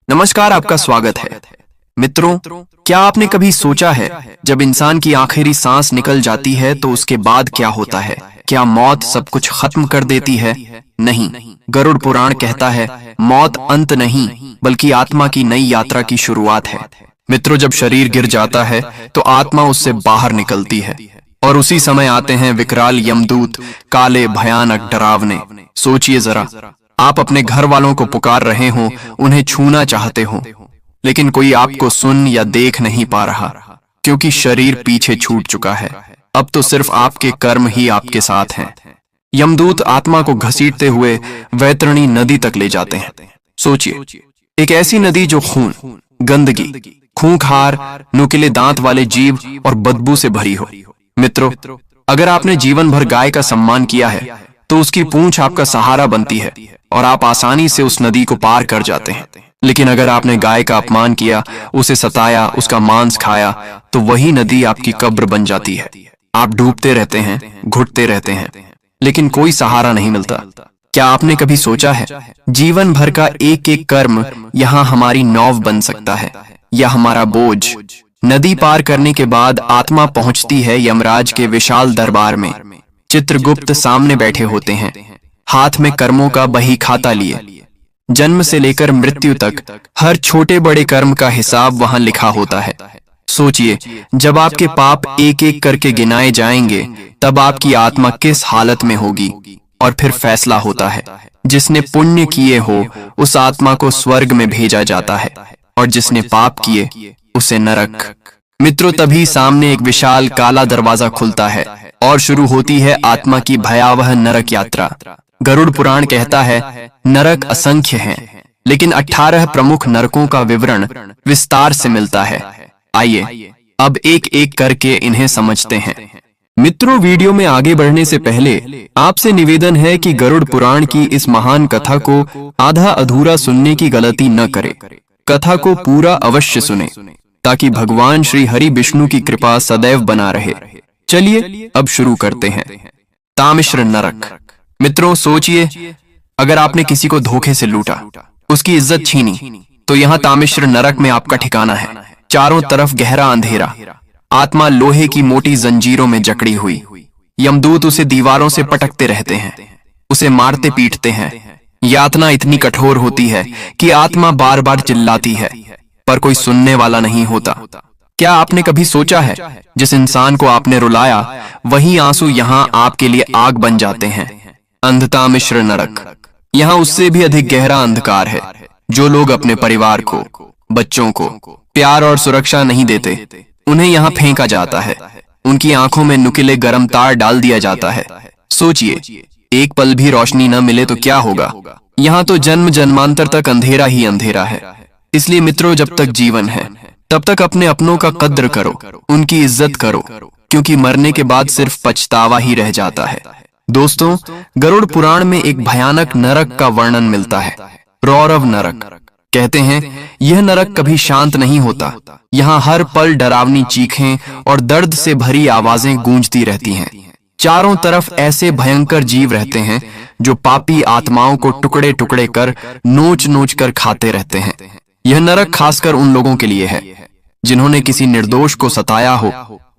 नमस्कार, आपका स्वागत है। मित्रों, क्या आपने कभी सोचा है जब इंसान की आखिरी सांस निकल जाती है तो उसके बाद क्या होता है? क्या मौत सब कुछ खत्म कर देती है? नहीं, गरुड़ पुराण कहता है मौत अंत नहीं बल्कि आत्मा की नई यात्रा की शुरुआत है। मित्रों, जब शरीर गिर जाता है तो आत्मा उससे बाहर निकलती है और उसी समय आते हैं विकराल यमदूत, काले, भयानक, डरावने। सोचिए जरा, आप अपने घर वालों को पुकार रहे हो, उन्हें छूना चाहते हो, लेकिन कोई आपको सुन या देख नहीं पा रहा क्योंकि शरीर पीछे छूट चुका है। अब तो सिर्फ आपके कर्म ही आपके साथ हैं। यमदूत आत्मा को घसीटते हुए वैतरणी नदी तक ले जाते हैं। सोचिए, एक ऐसी नदी जो खून, गंदगी, खूंखार, नुकीले दांत वाले जीव और बदबू से भरी हो। मित्रों, अगर आपने जीवन भर गाय का सम्मान किया है तो उसकी पूंछ आपका सहारा बनती है और आप आसानी से उस नदी को पार कर जाते हैं। लेकिन अगर आपने गाय का अपमान किया, उसे सताया, उसका मांस खाया, तो वही नदी आपकी कब्र बन जाती है। आप डूबते रहते हैं, घुटते रहते हैं, लेकिन कोई सहारा नहीं मिलता। क्या आपने कभी सोचा है जीवन भर का एक एक कर्म यहाँ हमारी नौव बन सकता है या हमारा बोझ? नदी पार करने के बाद आत्मा पहुंचती है यमराज के विशाल दरबार में। चित्रगुप्त सामने बैठे होते हैं, हाथ में कर्मों का बही खाता लिए। जन्म से लेकर मृत्यु तक हर छोटे बड़े कर्म का हिसाब वहां लिखा होता है। सोचिए, जब आपके पाप एक एक करके गिनाए जाएंगे तब आपकी आत्मा किस हालत में होगी। और फिर फैसला होता है, जिसने पुण्य किए हो उस आत्मा को स्वर्ग में भेजा जाता है और जिसने पाप किए उसे नरक। मित्रों, तभी सामने एक विशाल काला दरवाजा खुलता है और शुरू होती है आत्मा की भयावह नरक यात्रा। गरुड़ पुराण कहता है नरक असंख्य हैं, लेकिन 18 प्रमुख नरकों का विवरण विस्तार से मिलता है। आइए अब एक एक करके इन्हें समझते हैं। मित्रों, वीडियो में आगे बढ़ने से पहले आपसे निवेदन है कि गरुड़ पुराण की इस महान कथा को आधा अधूरा सुनने की गलती न करें। कथा को पूरा अवश्य सुने ताकि भगवान श्री हरि विष्णु की कृपा सदैव बना रहे। चलिए अब शुरू करते हैं। तामिश्र नरक। मित्रों, सोचिए, अगर आपने किसी को धोखे से लूटा, उसकी इज्जत छीनी, तो यहाँ तामिश्र नरक में आपका ठिकाना है। चारों तरफ गहरा अंधेरा, आत्मा लोहे की मोटी जंजीरों में जकड़ी हुई। यमदूत उसे दीवारों से पटकते रहते हैं, उसे मारते पीटते हैं। यातना इतनी कठोर होती है कि आत्मा बार बार चिल्लाती है, पर कोई सुनने वाला नहीं होता। क्या आपने कभी सोचा है जिस इंसान को आपने रुलाया वही आंसू यहाँ आपके लिए आग बन जाते हैं? अंधता मिश्र नरक। यहाँ उससे भी अधिक गहरा अंधकार है। जो लोग अपने परिवार को, बच्चों को प्यार और सुरक्षा नहीं देते, उन्हें यहाँ फेंका जाता है। उनकी आंखों में नुकीले गर्म तार डाल दिया जाता है। सोचिए, एक पल भी रोशनी न मिले तो क्या होगा? यहाँ तो जन्म जन्मांतर तक अंधेरा ही अंधेरा है। इसलिए मित्रों, जब तक जीवन है तब तक अपने अपनों का कद्र करो, उनकी इज्जत करो, क्योंकि मरने के बाद सिर्फ पछतावा ही रह जाता है। दोस्तों, गरुड़ पुराण में एक भयानक नरक का वर्णन मिलता है, रौरव नरक। कहते हैं यह नरक कभी शांत नहीं होता। यहाँ हर पल डरावनी चीखें और दर्द से भरी आवाजें गूंजती रहती हैं। चारों तरफ ऐसे भयंकर जीव रहते हैं जो पापी आत्माओं को टुकड़े टुकड़े कर नोच नोच कर खाते रहते हैं। यह नरक खासकर उन लोगों के लिए है जिन्होंने किसी निर्दोष को सताया हो,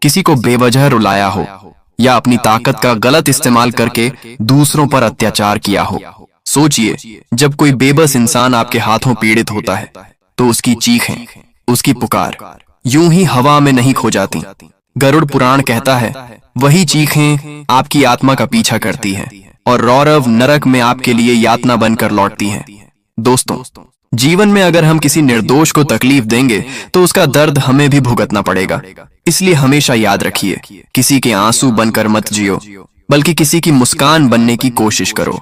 किसी को बेवजह रुलाया हो या अपनी ताकत का गलत इस्तेमाल करके दूसरों पर अत्याचार किया हो। सोचिए, जब कोई बेबस इंसान आपके हाथों पीड़ित होता है तो उसकी चीखें, उसकी पुकार यूं ही हवा में नहीं खो जाती। गरुड़ पुराण कहता है वही चीखें आपकी आत्मा का पीछा करती हैं और रौरव नरक में आपके लिए यातना बनकर लौटती हैं। दोस्तों, जीवन में अगर हम किसी निर्दोष को तकलीफ देंगे तो उसका दर्द हमें भी भुगतना पड़ेगा। इसलिए हमेशा याद रखिए, किसी के आंसू बनकर मत जियो, बल्कि किसी की मुस्कान बनने की कोशिश करो।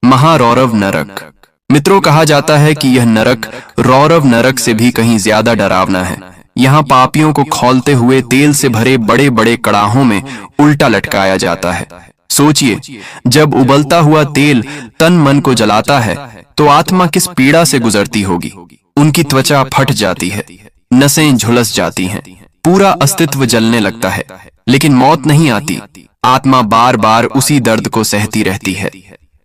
महारौरव नरक। मित्रों, कहा जाता है कि यह नरक रौरव नरक से भी कहीं ज्यादा डरावना है। यहाँ पापियों को खौलते हुए तेल से भरे बड़े बड़े कड़ाहों में उल्टा लटकाया जाता है। सोचिए, जब उबलता हुआ तेल तन मन को जलाता है तो आत्मा किस पीड़ा से गुजरती होगी। उनकी त्वचा फट जाती है, नसें झुलस जाती हैं, पूरा अस्तित्व जलने लगता है, लेकिन मौत नहीं आती। आत्मा बार बार उसी दर्द को सहती रहती है।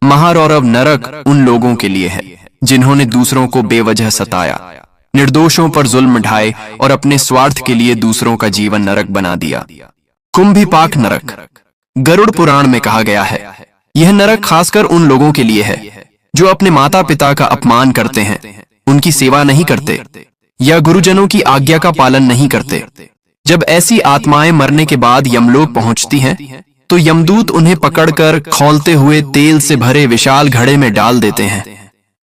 महारौरव नरक उन लोगों के लिए है जिन्होंने दूसरों को बेवजह सताया, निर्दोषों पर जुल्म ढाए और अपने स्वार्थ के लिए दूसरों का जीवन नरक बना दिया। कुंभिपाक नरक गरुड़ पुराण में कहा गया है, यह नरक खासकर उन लोगों के लिए है जो अपने माता पिता का अपमान करते हैं, उनकी सेवा नहीं करते या गुरुजनों की आज्ञा का पालन नहीं करते। जब ऐसी आत्माएं मरने के बाद यमलोक पहुंचती हैं, तो यमदूत उन्हें पकड़कर खौलते हुए तेल से भरे विशाल घड़े में डाल देते हैं।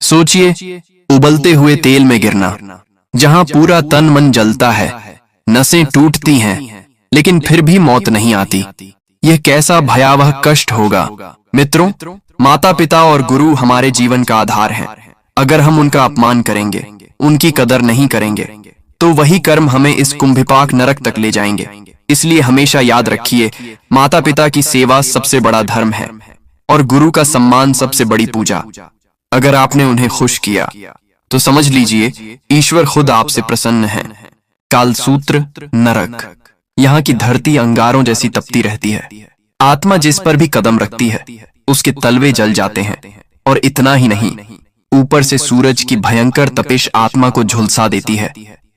सोचिए, उबलते हुए तेल में गिरना, जहां पूरा तन मन जलता है, नसें टूटती हैं, लेकिन फिर भी मौत नहीं आती। यह कैसा भयावह कष्ट होगा। मित्रों, माता पिता और गुरु हमारे जीवन का आधार हैं। अगर हम उनका अपमान करेंगे, उनकी कदर नहीं करेंगे, तो वही कर्म हमें इस कुंभिपाक नरक तक ले जाएंगे। इसलिए हमेशा याद रखिए, माता पिता की सेवा सबसे बड़ा धर्म है और गुरु का सम्मान सबसे बड़ी पूजा। अगर आपने उन्हें खुश किया तो समझ लीजिए ईश्वर खुद आपसे प्रसन्न है। कालसूत्र नरक, यहाँ की धरती अंगारों जैसी तपती रहती है। आत्मा जिस पर भी कदम रखती है उसके तलवे जल जाते हैं। और इतना ही नहीं, ऊपर से सूरज की भयंकर तपिश आत्मा को झुलसा देती है।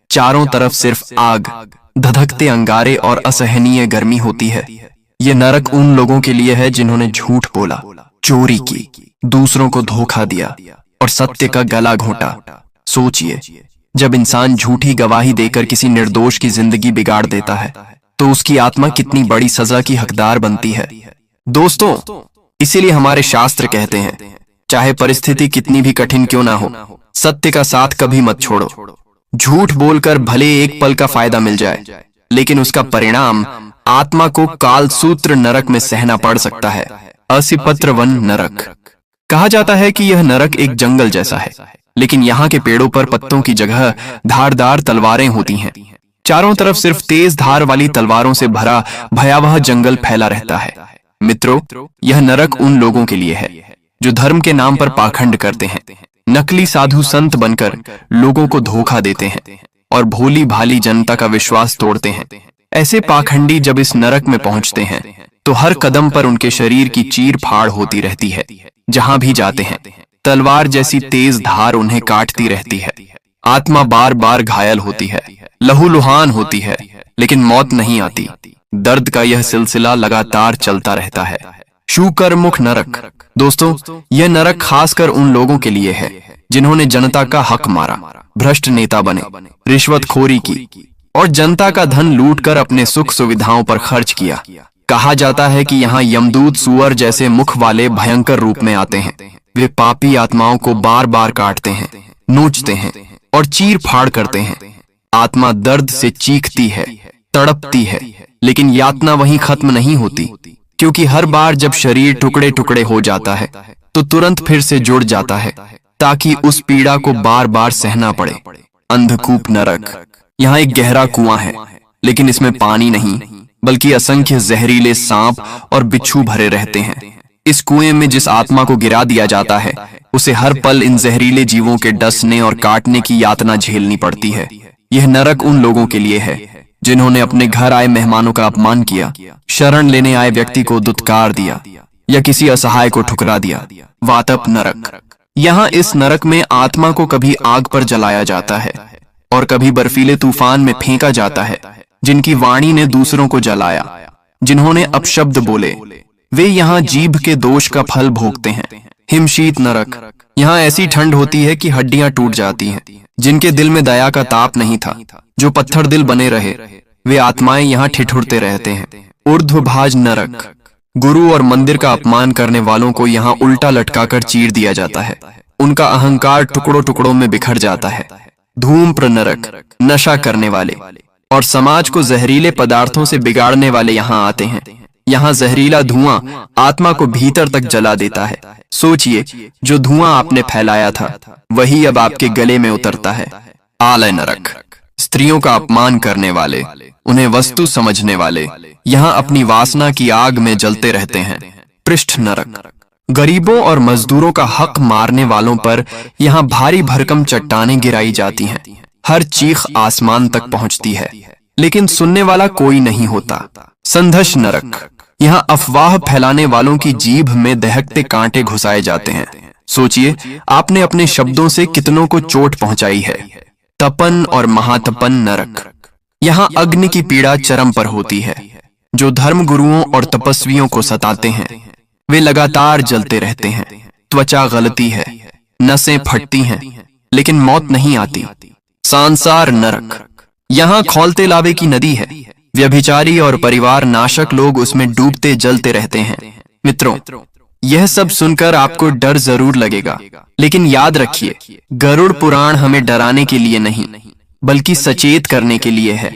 चारों तरफ सिर्फ आग, धधकते अंगारे और असहनीय गर्मी होती है। ये नरक उन लोगों के लिए है जिन्होंने झूठ बोला, चोरी की, दूसरों को धोखा दिया और सत्य का गला घोंटा। सोचिए, जब इंसान झूठी गवाही देकर किसी निर्दोष की जिंदगी बिगाड़ देता है, तो उसकी आत्मा कितनी बड़ी सजा की हकदार बनती है। दोस्तों, इसीलिए हमारे शास्त्र कहते हैं, चाहे परिस्थिति कितनी भी कठिन क्यों ना हो, सत्य का साथ कभी मत छोड़ो। झूठ बोलकर भले एक पल का फायदा मिल जाए, लेकिन उसका परिणाम आत्मा को कालसूत्र नरक में सहना पड़ सकता है। असिपत्र वन नरक कहा जाता है कि यह नरक एक जंगल जैसा है, लेकिन यहाँ के पेड़ों पर पत्तों की जगह धारदार तलवारें होती हैं। चारों तरफ सिर्फ तेज धार वाली तलवारों से भरा भयावह जंगल फैला रहता है। मित्रों, यह नरक उन लोगों के लिए है जो धर्म के नाम पर पाखंड करते हैं, नकली साधु संत बनकर लोगों को धोखा देते हैं और भोली भाली जनता का विश्वास तोड़ते हैं। ऐसे पाखंडी जब इस नरक में पहुंचते हैं, तो हर कदम पर उनके शरीर की चीर फाड़ होती रहती है। जहां भी जाते हैं, तलवार जैसी तेज धार उन्हें काटती रहती है। आत्मा बार बार घायल होती है, लहूलुहान होती है, लेकिन मौत नहीं आती। दर्द का यह सिलसिला लगातार चलता रहता है। शूकरमुख नरक दोस्तों, यह नरक खासकर उन लोगों के लिए है जिन्होंने जनता का हक मारा, भ्रष्ट नेता बने, रिश्वतखोरी की और जनता का धन लूटकर अपने सुख सुविधाओं पर खर्च किया। कहा जाता है कि यहाँ यमदूत सुअर जैसे मुख वाले भयंकर रूप में आते हैं। वे पापी आत्माओं को बार बार काटते हैं, नोचते हैं और चीर फाड़ करते हैं। आत्मा दर्द से चीखती है, तड़पती है, लेकिन यातना वहीं खत्म नहीं होती, क्योंकि हर बार जब शरीर टुकड़े टुकड़े हो जाता है, तो तुरंत फिर से जुड़ जाता है, ताकि उस पीड़ा को बार बार सहना पड़े। अंधकूप नरक, यहाँ एक गहरा कुआं है, लेकिन इसमें पानी नहीं, बल्कि असंख्य जहरीले सांप और बिच्छू भरे रहते हैं। इस कुएं में जिस आत्मा को गिरा दिया जाता है, उसे हर पल इन जहरीले जीवों के डसने और काटने की यातना झेलनी पड़ती है। यह नरक उन लोगों के लिए है जिन्होंने अपने घर आए मेहमानों का अपमान किया, शरण लेने आए व्यक्ति को दुत्कार दिया या किसी असहाय को ठुकरा दिया। वातप नरक, यहाँ इस नरक में आत्मा को कभी आग पर जलाया जाता है और कभी बर्फीले तूफान में फेंका जाता है। जिनकी वाणी ने दूसरों को जलाया, जिन्होंने अपशब्द बोले, वे यहाँ जीभ के दोष का फल भोगते हैं। हिमशीत नरक, यहाँ ऐसी ठंड होती है कि हड्डियां टूट जाती हैं। जिनके दिल में दया का ताप नहीं था, जो पत्थर दिल बने रहे, वे आत्माएं यहाँ ठिठुरते रहते हैं। ऊर्ध्वभाज नरक, गुरु और मंदिर का अपमान करने वालों को यहाँ उल्टा लटकाकर चीर दिया जाता है। उनका अहंकार टुकड़ों टुकड़ों में बिखर जाता है। धूम्र नरक, नशा करने वाले और समाज को जहरीले पदार्थों से बिगाड़ने वाले यहाँ आते हैं। यहाँ जहरीला धुआं आत्मा को भीतर तक जला देता है। सोचिए, जो धुआं आपने फैलाया था, वही अब आपके गले में उतरता है। आलय नरक, स्त्रियों का अपमान करने वाले, उन्हें वस्तु समझने वाले, यहाँ अपनी वासना की आग में जलते रहते हैं। पृष्ठ नरक, गरीबों और मजदूरों का हक मारने वालों पर यहाँ भारी भरकम चट्टानें गिराई जाती हैं। हर चीख आसमान तक पहुंचती है, लेकिन सुनने वाला कोई नहीं होता। संघर्ष नरक, यहाँ अफवाह फैलाने वालों की जीभ में दहकते कांटे घुसाए जाते हैं। सोचिए, आपने अपने शब्दों से कितनों को चोट पहुंचाई है। तपन और महातपन नरक। यहाँ अग्नि की पीड़ा चरम पर होती है। जो धर्म गुरुओं और तपस्वियों को सताते हैं वे लगातार जलते रहते हैं। त्वचा गलती है, नसें फटती हैं, लेकिन मौत नहीं आती। सांसार नरक। यहाँ खौलते लावे की नदी है। व्यभिचारी और परिवार नाशक लोग उसमें डूबते जलते रहते हैं। मित्रों, यह सब सुनकर आपको डर जरूर लगेगा, लेकिन याद रखिए, गरुड़ पुराण हमें डराने के लिए नहीं बल्कि सचेत करने के लिए है।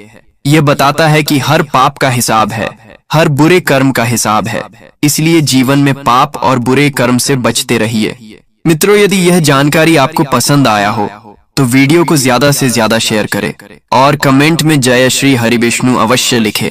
यह बताता है कि हर पाप का हिसाब है, हर बुरे कर्म का हिसाब है। इसलिए जीवन में पाप और बुरे कर्म से बचते रहिए। मित्रों, यदि यह जानकारी आपको पसंद आया हो तो वीडियो को ज्यादा से ज्यादा शेयर करें और कमेंट में जय श्री हरि विष्णु अवश्य लिखें।